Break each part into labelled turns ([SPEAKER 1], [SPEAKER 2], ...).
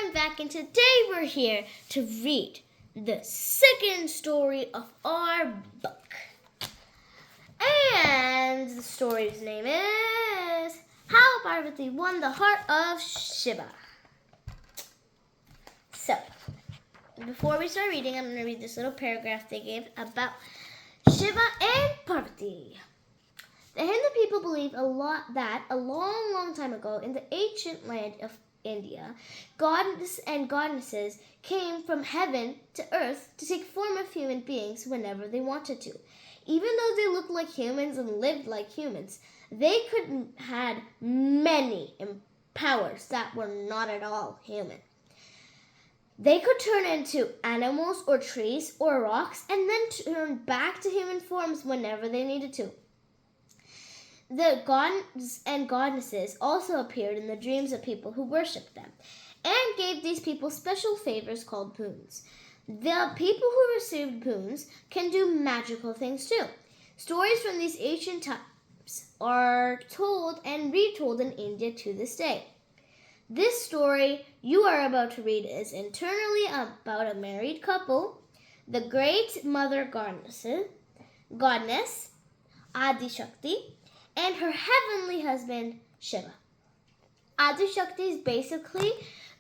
[SPEAKER 1] I'm back, and today we're here to read the second story of our book. And the story's name is How Parvati Won the Heart of Shiva. So, before we start reading, I'm going to read this little paragraph they gave about Shiva and Parvati. The Hindu people believe that a long time ago in the ancient land of India, gods and goddesses came from heaven to earth to take form of human beings whenever they wanted to. Even though they looked like humans and lived like humans, they had many powers that were not at all human. They could turn into animals or trees or rocks and then turn back to human forms whenever they needed to. The gods and goddesses also appeared in the dreams of people who worshipped them and gave these people special favors called boons. The people who received boons can do magical things too. Stories from these ancient times are told and retold in India to this day. This story you are about to read is internally about a married couple, the great mother goddess Adi Shakti, and her heavenly husband, Shiva. Adi Shakti is basically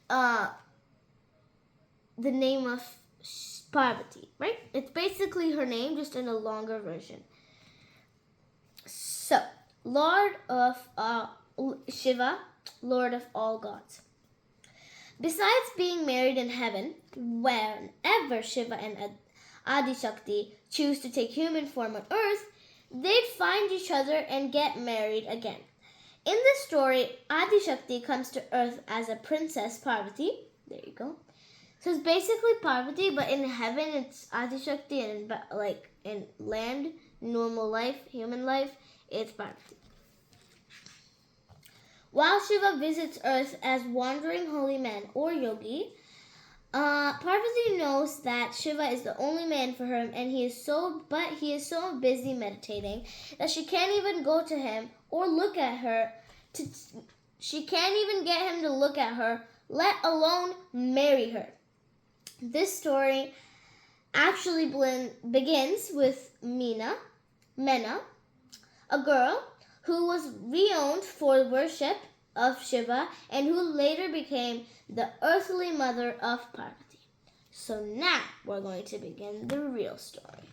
[SPEAKER 1] the name of Parvati, right? It's basically her name, just in a longer version. So, Lord of Shiva, Lord of all gods. Besides being married in heaven, whenever Shiva and Adi Shakti choose to take human form on earth, they'd find each other and get married again. In this story, Adi Shakti comes to earth as a princess Parvati. There you go. So it's basically Parvati, but in heaven it's Adi Shakti, and like in land, normal life, human life, it's Parvati. While Shiva visits earth as wandering holy man or yogi, Parvati knows that Shiva is the only man for her, and he is so busy meditating that she can't even go to him or look at her. She can't even get him to look at her, let alone marry her. This story actually begins with Mena, a girl who was renowned for worship of Shiva and who later became the earthly mother of Parvati. So now we're going to begin the real story.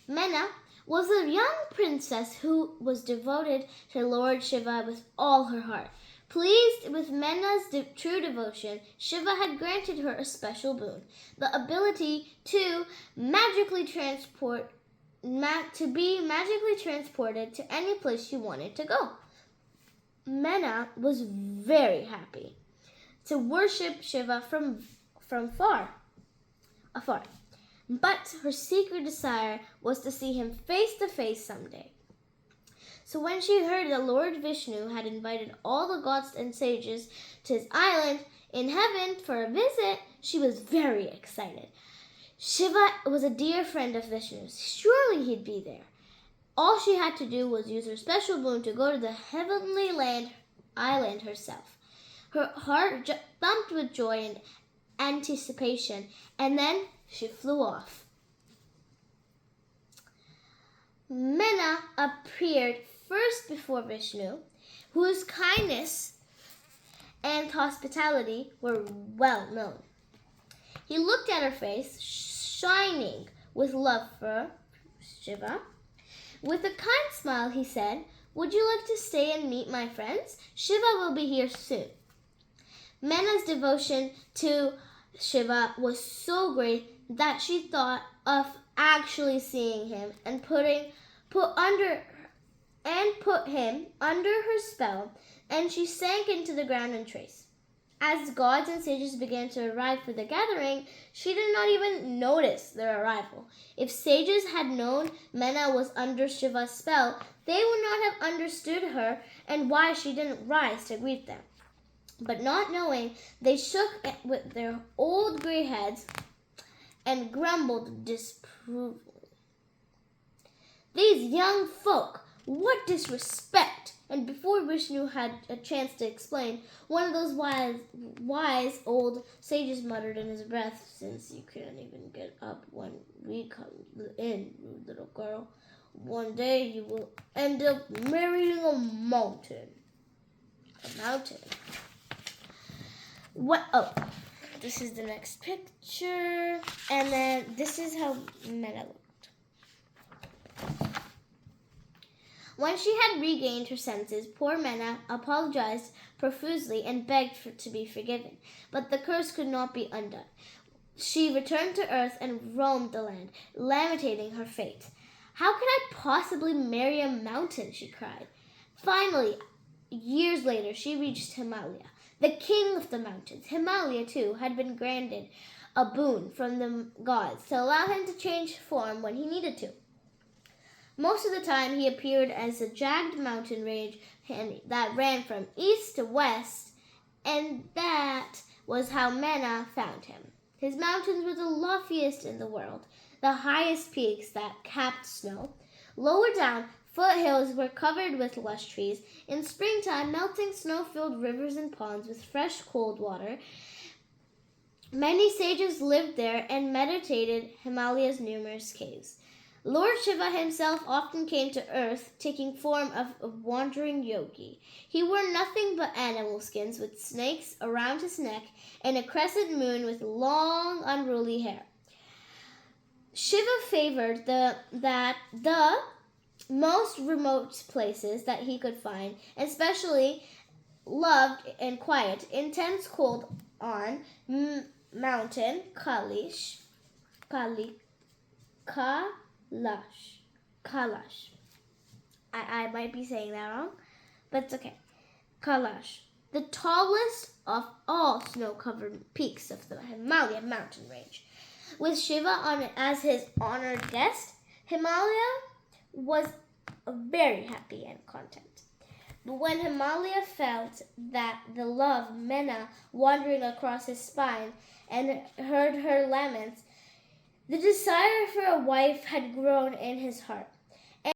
[SPEAKER 1] Mena was a young princess who was devoted to Lord Shiva with all her heart. Pleased with Mena's true devotion, Shiva had granted her a special boon, the ability to be magically transported to any place she wanted to go. Mena was very happy to worship Shiva from afar. But her secret desire was to see him face to face someday. So when she heard that Lord Vishnu had invited all the gods and sages to his island in heaven for a visit, she was very excited. Shiva was a dear friend of Vishnu's. Surely he'd be there. All she had to do was use her special boon to go to the heavenly island herself. Her heart thumped with joy and anticipation, and then she flew off. Mena appeared first before Vishnu, whose kindness and hospitality were well known. He looked at her face, shining with love for Shiva. With a kind smile, he said, "Would you like to stay and meet my friends? Shiva will be here soon." Mena's devotion to Shiva was so great that she thought of actually seeing him and put him under her spell, and she sank into the ground in trace. As gods and sages began to arrive for the gathering, she did not even notice their arrival. If sages had known Mena was under Shiva's spell, they would not have understood her and why she didn't rise to greet them. But not knowing, they shook with their old gray heads and grumbled disapprovingly. "These young folk, what disrespect! And before Vishnu had a chance to explain, one of those wise old sages muttered in his breath, "Since you can't even get up when we come in, you little girl, one day you will end up marrying a mountain." A mountain. What? Oh, this is the next picture. And then this is how Mena looked. When she had regained her senses, poor Mena apologized profusely and begged to be forgiven. But the curse could not be undone. She returned to earth and roamed the land, lamenting her fate. "How could I possibly marry a mountain?" she cried. Finally, years later, she reached Himalaya, the king of the mountains. Himalaya, too, had been granted a boon from the gods to allow him to change form when he needed to. Most of the time, he appeared as a jagged mountain range that ran from east to west, and that was how Mena found him. His mountains were the loftiest in the world, the highest peaks that capped snow. Lower down, foothills were covered with lush trees. In springtime, melting snow filled rivers and ponds with fresh, cold water. Many sages lived there and meditated Himalaya's numerous caves. Lord Shiva himself often came to earth, taking form of a wandering yogi. He wore nothing but animal skins with snakes around his neck and a crescent moon with long, unruly hair. Shiva favored the most remote places that he could find, especially loved and quiet, intense cold on mountain Kailash. I might be saying that wrong, but it's okay. Kailash, the tallest of all snow-covered peaks of the Himalaya mountain range. With Shiva as his honored guest, Himalaya was very happy and content. But when Himalaya felt that the love Mena wandering across his spine and heard her laments, the desire for a wife had grown in his heart.